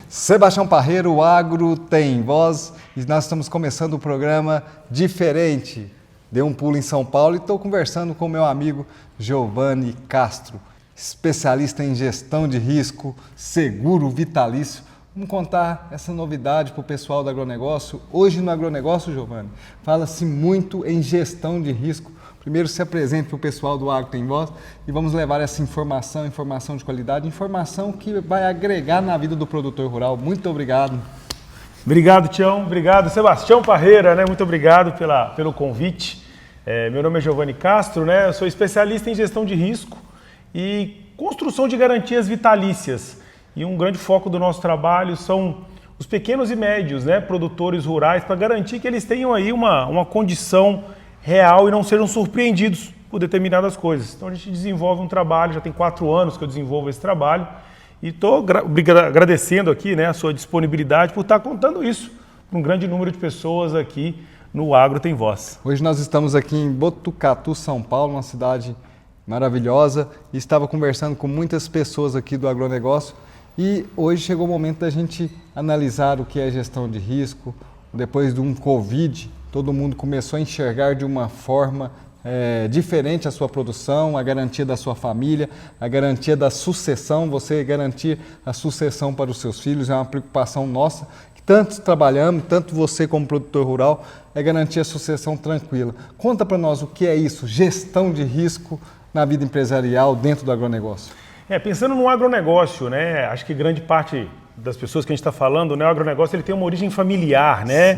Sebastião Parreira, o Agro tem voz, e nós estamos começando um programa diferente. Dei um pulo em São Paulo e estou conversando com o meu amigo Giovanni Castro, especialista em gestão de risco, seguro vitalício. Vamos contar essa novidade para o pessoal do agronegócio. Hoje no agronegócio, Giovanni, fala-se muito em gestão de risco. Primeiro se apresente para o pessoal do Agro Tem Voz e vamos levar essa informação de qualidade, informação que vai agregar na vida do produtor rural. Muito obrigado. Obrigado, Tião. Obrigado, Sebastião Parreira, né? Muito obrigado pelo convite. Meu nome é Giovanni Castro, né? Eu sou especialista em gestão de risco e construção de garantias vitalícias. E um grande foco do nosso trabalho são os pequenos e médios, né, produtores rurais, para garantir que eles tenham aí uma condição real e não sejam surpreendidos por determinadas coisas. Então a gente desenvolve um trabalho, já tem 4 anos que eu desenvolvo esse trabalho e estou agradecendo aqui, né, a sua disponibilidade por estar contando isso para um grande número de pessoas aqui no Agro Tem Voz. Hoje nós estamos aqui em Botucatu, São Paulo, uma cidade maravilhosa, e estava conversando com muitas pessoas aqui do agronegócio e hoje chegou o momento da gente analisar o que é gestão de risco. Depois de um Covid, todo mundo começou a enxergar de uma forma diferente a sua produção, a garantia da sua família, a garantia da sucessão, você garantir a sucessão para os seus filhos, é uma preocupação nossa, que tanto trabalhamos, tanto você como produtor rural, é garantir a sucessão tranquila. Conta para nós o que é isso, gestão de risco na vida empresarial dentro do agronegócio. Pensando no agronegócio, né, acho que grande parte das pessoas que a gente está falando, né, o agronegócio ele tem uma origem familiar, né?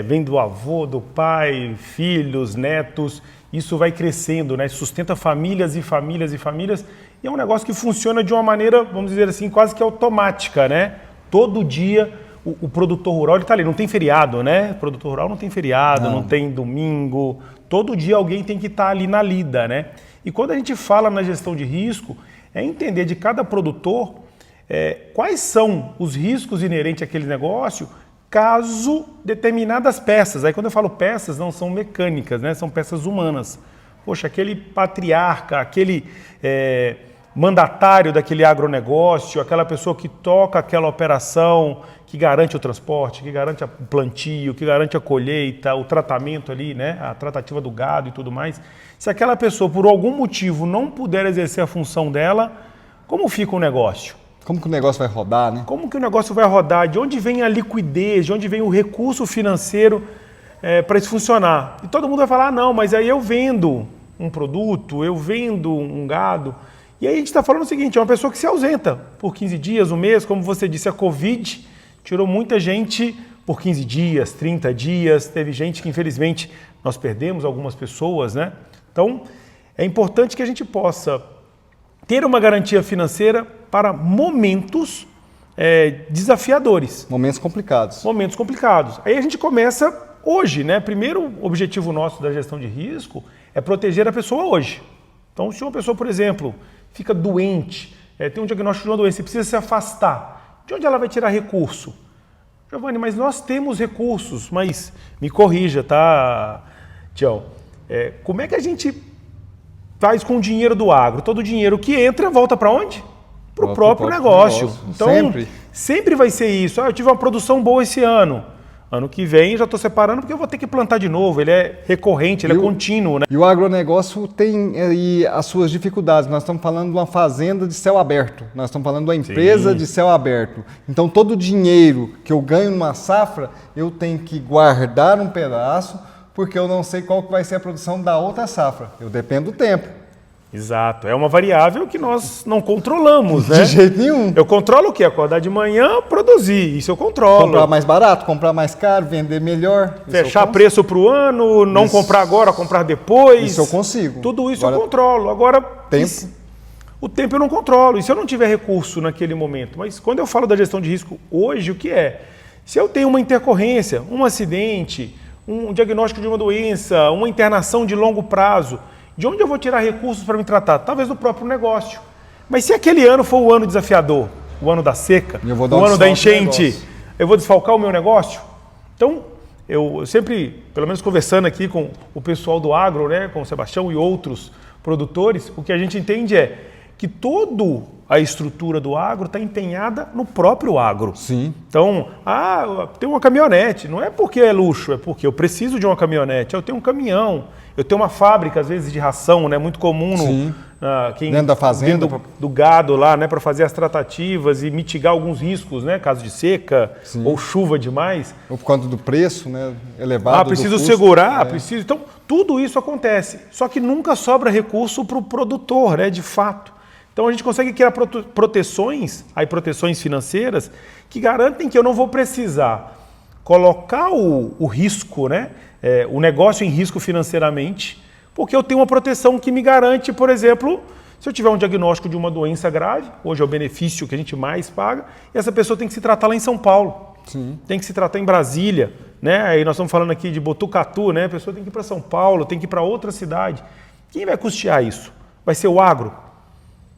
Vem do avô, do pai, filhos, netos, isso vai crescendo, né? Sustenta famílias e famílias e famílias, e é um negócio que funciona de uma maneira, vamos dizer assim, quase que automática, né? Todo dia o produtor rural ele está ali, não tem feriado, né? O produtor rural não tem feriado, não tem domingo, todo dia alguém tem que estar ali na lida, né? E quando a gente fala na gestão de risco, é entender de cada produtor quais são os riscos inerentes àquele negócio caso determinadas peças, aí quando eu falo peças não são mecânicas, né? São peças humanas. Poxa, aquele patriarca, aquele mandatário daquele agronegócio, aquela pessoa que toca aquela operação, que garante o transporte, que garante o plantio, que garante a colheita, o tratamento ali, né? A tratativa do gado e tudo mais. Se aquela pessoa, por algum motivo, não puder exercer a função dela, como fica o negócio? Como que o negócio vai rodar, né? Como que o negócio vai rodar? De onde vem a liquidez? De onde vem o recurso financeiro para isso funcionar? E todo mundo vai falar, não, mas aí eu vendo um produto, eu vendo um gado. E aí a gente está falando o seguinte, é uma pessoa que se ausenta por 15 dias, um mês, como você disse, a Covid tirou muita gente por 15 dias, 30 dias, teve gente que infelizmente nós perdemos algumas pessoas, né? Então é importante que a gente possa ter uma garantia financeira para momentos desafiadores. Momentos complicados. Momentos complicados. Aí a gente começa hoje, né? Primeiro objetivo nosso da gestão de risco é proteger a pessoa hoje. Então se uma pessoa, por exemplo, fica doente, tem um diagnóstico de uma doença e precisa se afastar, de onde ela vai tirar recurso? Giovanni, mas nós temos recursos, mas me corrija, tá, Tião? Como é que a gente faz com o dinheiro do agro? Todo o dinheiro que entra volta para onde? Para o próprio negócio. Então, sempre vai ser isso. Eu tive uma produção boa esse ano. Ano que vem já estou separando porque eu vou ter que plantar de novo. Ele é recorrente, ele é contínuo, né? E o agronegócio tem aí as suas dificuldades. Nós estamos falando de uma fazenda de céu aberto. Nós estamos falando de uma empresa de céu aberto. Então, todo o dinheiro que eu ganho numa safra, eu tenho que guardar um pedaço, porque eu não sei qual que vai ser a produção da outra safra. Eu dependo do tempo. Exato. É uma variável que nós não controlamos, né? De jeito nenhum. Eu controlo o quê? Acordar de manhã, produzir. Isso eu controlo. Comprar mais barato, comprar mais caro, vender melhor. Fechar preço para o ano, não comprar agora, comprar depois. Isso eu consigo. Tudo isso eu controlo. Agora, o tempo eu não controlo. E se eu não tiver recurso naquele momento? Mas quando eu falo da gestão de risco hoje, o que é? Se eu tenho uma intercorrência, um acidente, um diagnóstico de uma doença, uma internação de longo prazo, de onde eu vou tirar recursos para me tratar? Talvez do próprio negócio. Mas se aquele ano for o ano desafiador, o ano da seca, o ano da enchente, eu vou desfalcar o meu negócio? Então, eu sempre, pelo menos conversando aqui com o pessoal do agro, né, com o Sebastião e outros produtores, o que a gente entende é que toda a estrutura do agro está empenhada no próprio agro. Sim. Então, tem uma caminhonete, não é porque é luxo, é porque eu preciso de uma caminhonete, eu tenho um caminhão, eu tenho uma fábrica, às vezes, de ração, né? Muito comum dentro da fazenda. Dentro do gado lá, né? Para fazer as tratativas e mitigar alguns riscos, né? Caso de seca ou chuva demais. Ou por conta do preço, né? Elevado. Preciso segurar, preciso. Então, tudo isso acontece. Só que nunca sobra recurso para o produtor, né? De fato. Então a gente consegue criar proteções financeiras, que garantem que eu não vou precisar colocar o risco, né? O negócio em risco financeiramente, porque eu tenho uma proteção que me garante, por exemplo, se eu tiver um diagnóstico de uma doença grave, hoje é o benefício que a gente mais paga, e essa pessoa tem que se tratar lá em São Paulo, tem que se tratar em Brasília, né? Aí nós estamos falando aqui de Botucatu, né? A pessoa tem que ir para São Paulo, tem que ir para outra cidade. Quem vai custear isso? Vai ser o agro?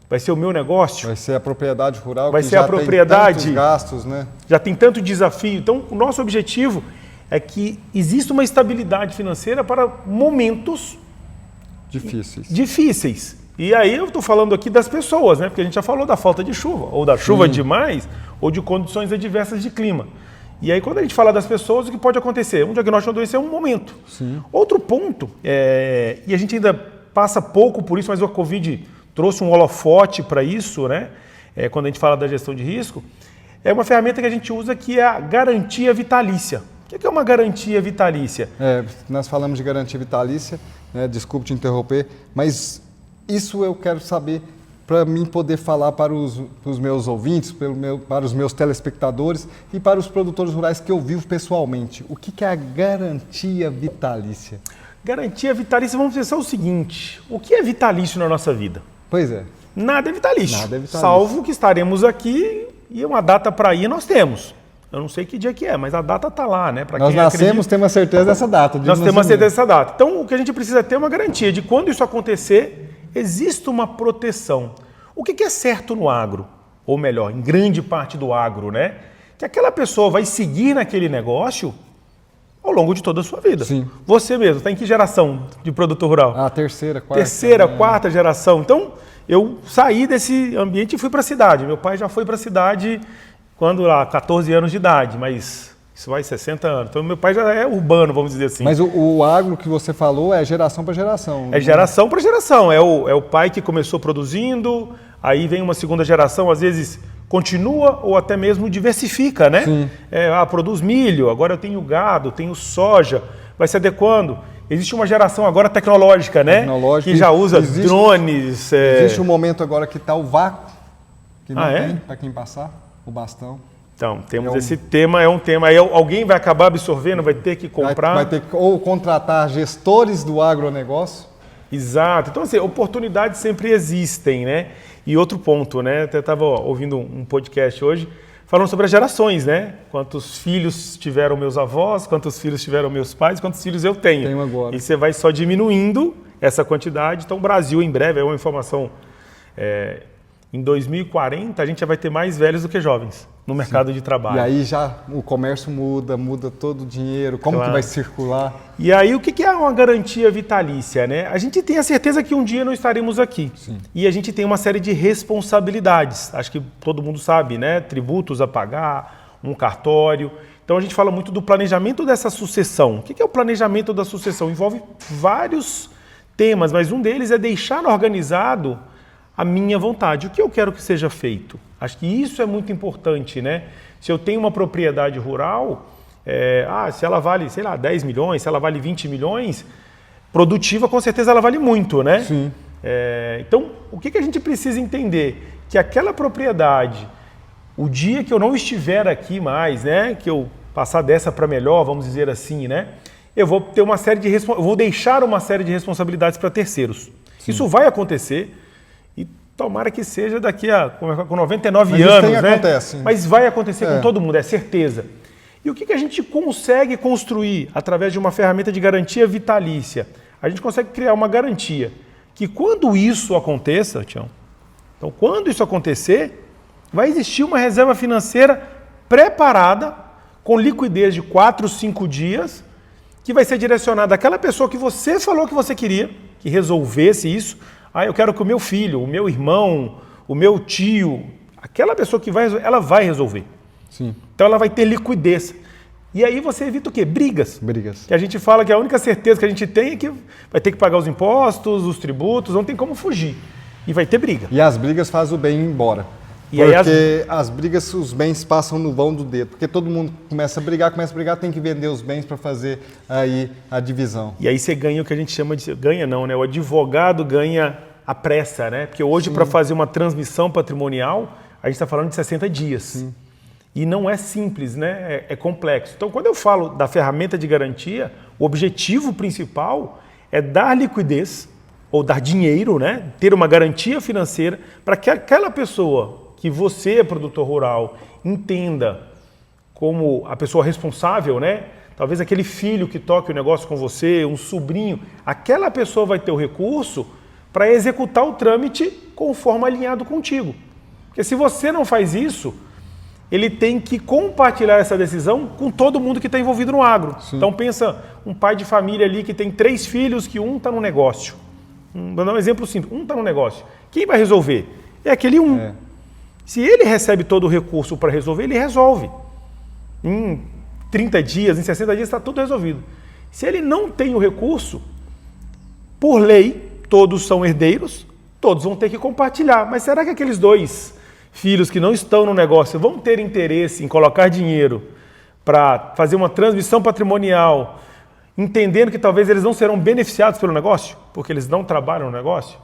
Vai ser o meu negócio? Vai ser a propriedade rural, vai que ser já a propriedade, tem tantos gastos, né? Já tem tanto desafio. Então, o nosso objetivo é que exista uma estabilidade financeira para momentos difíceis. E aí eu estou falando aqui das pessoas, né? Porque a gente já falou da falta de chuva, ou da chuva demais, ou de condições adversas de clima. E aí, quando a gente fala das pessoas, o que pode acontecer? Um diagnóstico de uma doença é um momento. Outro ponto, e a gente ainda passa pouco por isso, mas o Covid trouxe um holofote para isso, né? Quando a gente fala da gestão de risco, é uma ferramenta que a gente usa que é a garantia vitalícia. O que é uma garantia vitalícia? Nós falamos de garantia vitalícia, né? Desculpe te interromper, mas isso eu quero saber para mim poder falar para os meus ouvintes, para os meus telespectadores e para os produtores rurais que eu vivo pessoalmente. O que é a garantia vitalícia? Garantia vitalícia, vamos pensar o seguinte, o que é vitalício na nossa vida? Pois é. Nada é vitalício, salvo que estaremos aqui e uma data para ir nós temos. Eu não sei que dia que é, mas a data está lá, né? Nós nascemos, temos a certeza dessa data. Nós temos a certeza dessa data. Então, o que a gente precisa ter é uma garantia de quando isso acontecer, existe uma proteção. O que é certo no agro? Ou melhor, em grande parte do agro, né? Que aquela pessoa vai seguir naquele negócio ao longo de toda a sua vida. Sim. Você mesmo, está em que geração de produtor rural? A terceira, quarta. Terceira, quarta geração. Então, eu saí desse ambiente e fui para a cidade. Meu pai já foi para a cidade quando lá, 14 anos de idade, mas isso vai 60 anos. Então, meu pai já é urbano, vamos dizer assim. Mas o agro que você falou é geração para geração. É geração para geração. É o pai que começou produzindo, aí vem uma segunda geração, às vezes continua ou até mesmo diversifica, né? Sim. Produz milho, agora eu tenho gado, tenho soja, vai se adequando. Existe uma geração agora tecnológica, né? Que já usa drones. Existe um momento agora que está o vácuo, que não tem para quem passar, o bastão. Então, temos esse tema, é um tema. Aí alguém vai acabar absorvendo, vai ter que comprar. Vai ter que ou contratar gestores do agronegócio. Exato. Então, assim, oportunidades sempre existem, né? E outro ponto, né? Até estava ouvindo um podcast hoje, falando sobre as gerações, né? Quantos filhos tiveram meus avós, quantos filhos tiveram meus pais, quantos filhos eu tenho. Tenho agora. E você vai só diminuindo essa quantidade. Então, o Brasil, em breve, é uma informação... em 2040, a gente já vai ter mais velhos do que jovens no mercado de trabalho. E aí já o comércio muda todo o dinheiro, como que vai circular? E aí o que é uma garantia vitalícia, né? A gente tem a certeza que um dia não estaremos aqui. Sim. E a gente tem uma série de responsabilidades. Acho que todo mundo sabe, né? Tributos a pagar, um cartório. Então a gente fala muito do planejamento dessa sucessão. O que é o planejamento da sucessão? Envolve vários temas, mas um deles é deixar organizado a minha vontade, o que eu quero que seja feito. Acho que isso é muito importante, né? Se eu tenho uma propriedade rural, se ela vale, sei lá, 10 milhões, se ela vale 20 milhões, produtiva com certeza ela vale muito, né? Sim. Então, o que a gente precisa entender? Que aquela propriedade, o dia que eu não estiver aqui mais, né? Que eu passar dessa para melhor, vamos dizer assim, né? Eu vou ter uma série eu vou deixar uma série de responsabilidades para terceiros. Sim. Isso vai acontecer. Tomara que seja daqui a com 99 anos, né? Acontece. Mas vai acontecer com todo mundo, é certeza. E o que a gente consegue construir através de uma ferramenta de garantia vitalícia? A gente consegue criar uma garantia que quando isso aconteça, Tião, então quando isso acontecer, vai existir uma reserva financeira preparada, com liquidez de 4, 5 dias, que vai ser direcionada àquela pessoa que você falou que você queria, que resolvesse isso. Ah, eu quero que o meu filho, o meu irmão, o meu tio, aquela pessoa que vai resolver, ela vai resolver. Sim. Então ela vai ter liquidez. E aí você evita o quê? Brigas. Brigas. Que a gente fala que a única certeza que a gente tem é que vai ter que pagar os impostos, os tributos, não tem como fugir. E vai ter briga. E as brigas fazem o bem ir embora. E Porque as brigas, os bens passam no vão do dedo. Porque todo mundo começa a brigar, tem que vender os bens para fazer aí a divisão. E aí você ganha o que a gente chama de... Ganha não, né? O advogado ganha a pressa, né? Porque hoje, para fazer uma transmissão patrimonial, a gente está falando de 60 dias. Sim. E não é simples, né? É complexo. Então, quando eu falo da ferramenta de garantia, o objetivo principal é dar liquidez, ou dar dinheiro, né? Ter uma garantia financeira para que aquela pessoa que você, produtor rural, entenda como a pessoa responsável, né? Talvez aquele filho que toque o negócio com você, um sobrinho, aquela pessoa vai ter o recurso para executar o trâmite conforme alinhado contigo. Porque se você não faz isso, ele tem que compartilhar essa decisão com todo mundo que está envolvido no agro. Sim. Então pensa um pai de família ali que tem 3 filhos, que um está no negócio. Vou dar um exemplo simples, um está no negócio. Quem vai resolver? É aquele um. Se ele recebe todo o recurso para resolver, ele resolve. Em 30 dias, em 60 dias está tudo resolvido. Se ele não tem o recurso, por lei, todos são herdeiros, todos vão ter que compartilhar. Mas será que aqueles 2 filhos que não estão no negócio vão ter interesse em colocar dinheiro para fazer uma transmissão patrimonial, entendendo que talvez eles não serão beneficiados pelo negócio, porque eles não trabalham no negócio?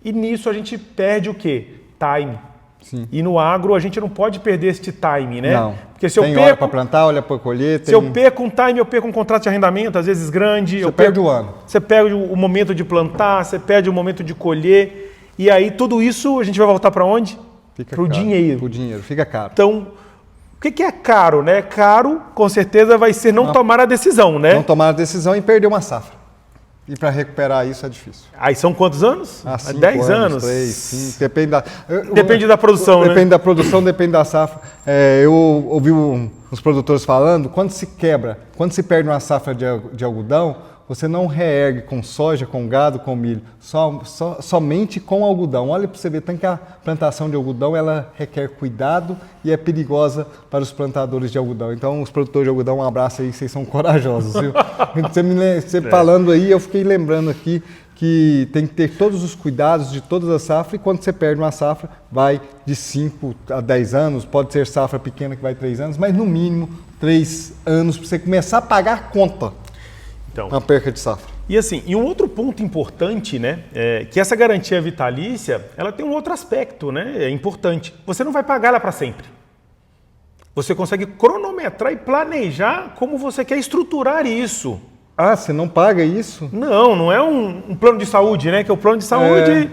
E nisso a gente perde o quê? Time. Sim. E no agro a gente não pode perder este time, né? Não. Porque se tem hora para plantar, olha para colher. Se eu perco um time, eu perco um contrato de arrendamento, às vezes grande. Você perde o ano. Você perde o momento de plantar, você perde o momento de colher. E aí tudo isso a gente vai voltar para onde? Para o dinheiro. Para o dinheiro, fica caro. Então, o que é caro, né? Caro, com certeza, vai ser não tomar a decisão, né? Não tomar a decisão e perder uma safra. E para recuperar isso é difícil. Aí são quantos anos? 10 anos? 3, 5, depende da produção, depende da produção, depende da safra. Eu ouvi uns produtores falando, quando se perde uma safra de algodão, você não reergue com soja, com gado, com milho, somente com algodão. Olha para você ver, tanto que a plantação de algodão ela requer cuidado e é perigosa para os plantadores de algodão. Então, os produtores de algodão, um abraço aí, vocês são corajosos, viu? Você falando aí, eu fiquei lembrando aqui que tem que ter todos os cuidados de todas as safras, e quando você perde uma safra, vai de 5 a 10 anos, pode ser safra pequena que vai 3 anos, mas no mínimo 3 anos para você começar a pagar a conta. Então, uma perca de safra. E assim, e um outro ponto importante, né, é que essa garantia vitalícia, ela tem um outro aspecto, né, é importante. Você não vai pagar ela para sempre. Você consegue cronometrar e planejar como você quer estruturar isso. Ah, você não paga isso? Não é um plano de saúde, né, que o plano de saúde,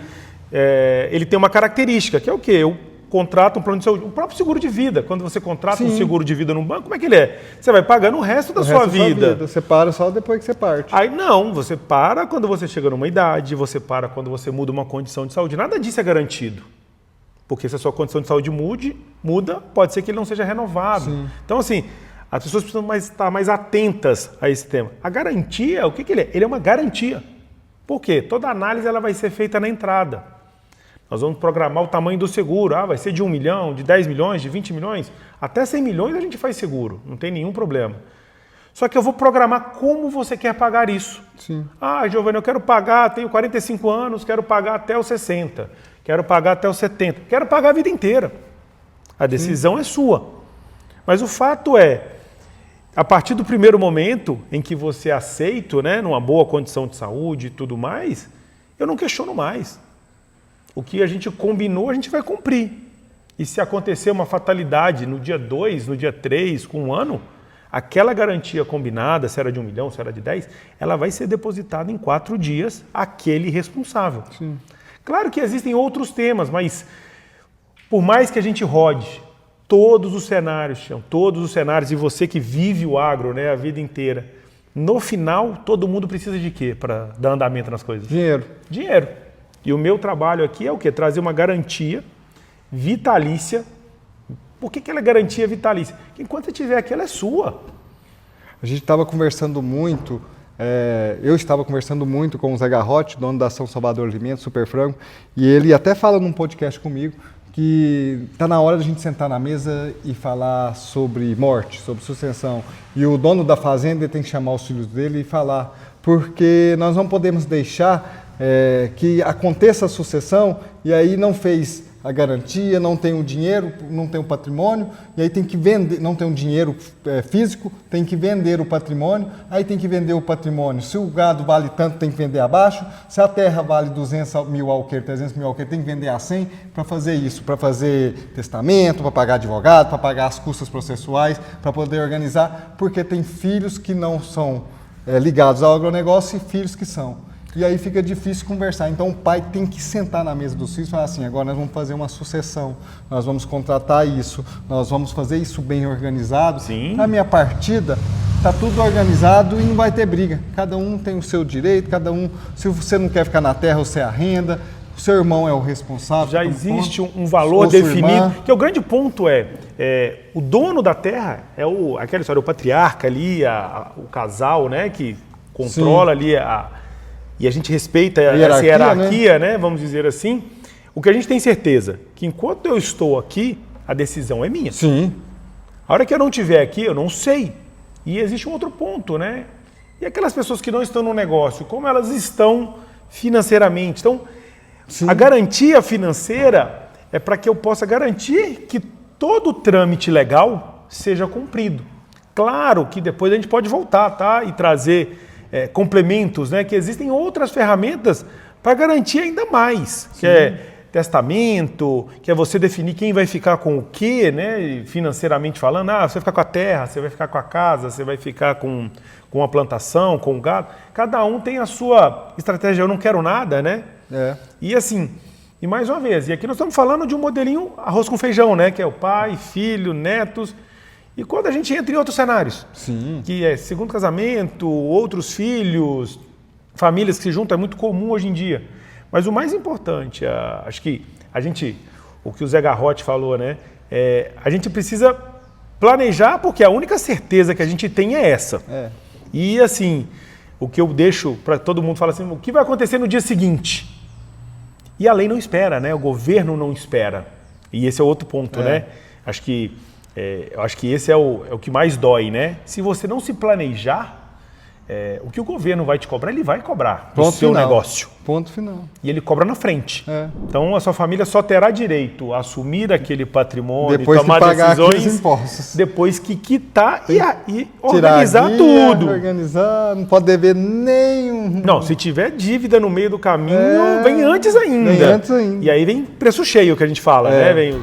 ele tem uma característica, que é o quê? Eu contrata um plano de saúde. O próprio seguro de vida, quando você contrata um seguro de vida num banco, como é que ele é? Você vai pagando o resto da sua vida. Você para só depois que você parte. Aí não, você para quando você chega numa idade, você para quando você muda uma condição de saúde. Nada disso é garantido. Porque se a sua condição de saúde muda, pode ser que ele não seja renovado. Sim. Então, assim, as pessoas precisam estar mais atentas a esse tema. A garantia, o que ele é? Ele é uma garantia. Por quê? Toda análise ela vai ser feita na entrada. Nós vamos programar o tamanho do seguro. Vai ser de 1 milhão, de 10 milhões, de 20 milhões. Até 100 milhões a gente faz seguro, não tem nenhum problema. Só que eu vou programar como você quer pagar isso. Sim. Giovanni, eu quero pagar, tenho 45 anos, quero pagar até os 60, quero pagar até os 70, quero pagar a vida inteira. A decisão é sua. Mas o fato é, a partir do primeiro momento em que você aceita, né, numa boa condição de saúde e tudo mais, eu não questiono mais. O que a gente combinou, a gente vai cumprir. E se acontecer uma fatalidade no dia 2, no dia 3, com 1 ano, aquela garantia combinada, se era de 1 milhão, se era de 10, ela vai ser depositada em 4 dias àquele responsável. Sim. Claro que existem outros temas, mas por mais que a gente rode todos os cenários, e você que vive o agro, né, a vida inteira, no final, todo mundo precisa de quê para dar andamento nas coisas? Dinheiro. E o meu trabalho aqui é o quê? Trazer uma garantia vitalícia. Por que ela é garantia vitalícia? Porque enquanto você estiver aqui, ela é sua. A gente estava conversando muito Eu estava conversando muito com o Zé Garrote, dono da São Salvador Alimentos, Super Frango, e ele até fala num podcast comigo que está na hora de a gente sentar na mesa e falar sobre morte, sobre sucessão. E o dono da fazenda tem que chamar os filhos dele e falar, porque nós não podemos deixar que aconteça a sucessão e aí não fez a garantia, não tem o dinheiro, não tem o patrimônio, e aí tem que vender, não tem o dinheiro físico, tem que vender o patrimônio, aí tem que vender o patrimônio. Se o gado vale tanto, tem que vender abaixo, se a terra vale 200 mil alqueires, 300 mil alqueires, tem que vender a 100 para fazer isso, para fazer testamento, para pagar advogado, para pagar as custas processuais, para poder organizar, porque tem filhos que não são ligados ao agronegócio e filhos que são. E aí fica difícil conversar. Então o pai tem que sentar na mesa dos filhos e falar assim, agora nós vamos fazer uma sucessão, nós vamos contratar isso, nós vamos fazer isso bem organizado. Sim. Na minha partida, está tudo organizado e não vai ter briga. Cada um tem o seu direito, cada um, se você não quer ficar na terra, você arrenda, o seu irmão é o responsável. Já existe um valor definido, que o grande ponto o dono da terra é aquela história, o patriarca ali, o casal, né, que controla. Sim. Ali e a gente respeita essa hierarquia, né? Vamos dizer assim. O que a gente tem certeza, que enquanto eu estou aqui, a decisão é minha. Sim. A hora que eu não estiver aqui, eu não sei. E existe um outro ponto, né? E aquelas pessoas que não estão no negócio, como elas estão financeiramente? Então, sim, a garantia financeira é para que eu possa garantir que todo o trâmite legal seja cumprido. Claro que depois a gente pode voltar, tá? E trazer complementos, né? Que existem outras ferramentas para garantir ainda mais. Sim. Que é testamento, que é você definir quem vai ficar com o quê, né? Financeiramente falando, você vai ficar com a terra, você vai ficar com a casa, você vai ficar com a plantação, com o gado. Cada um tem a sua estratégia, eu não quero nada, né? E assim, e mais uma vez, e aqui nós estamos falando de um modelinho arroz com feijão, né? Que é o pai, filho, netos. E quando a gente entra em outros cenários, sim, que é segundo casamento, outros filhos, famílias que se juntam, é muito comum hoje em dia. Mas o mais importante, acho que o que o Zé Garrote falou, né? A gente precisa planejar, porque a única certeza que a gente tem é essa. E assim, o que eu deixo para todo mundo falar assim, o que vai acontecer no dia seguinte? E a lei não espera, né? O governo não espera. E esse é outro ponto, né? Eu acho que esse é o que mais dói, né? Se você não se planejar, o que o governo vai te cobrar, ele vai cobrar no seu negócio. Ponto final. E ele cobra na frente. Então a sua família só terá direito a assumir aquele patrimônio, depois tomar de pagar decisões, impostos. Depois que quitar e organizar tudo. Organizar, não pode dever nenhum. Não, se tiver dívida no meio do caminho, vem antes ainda. Vem antes ainda. E aí vem preço cheio que a gente fala, né?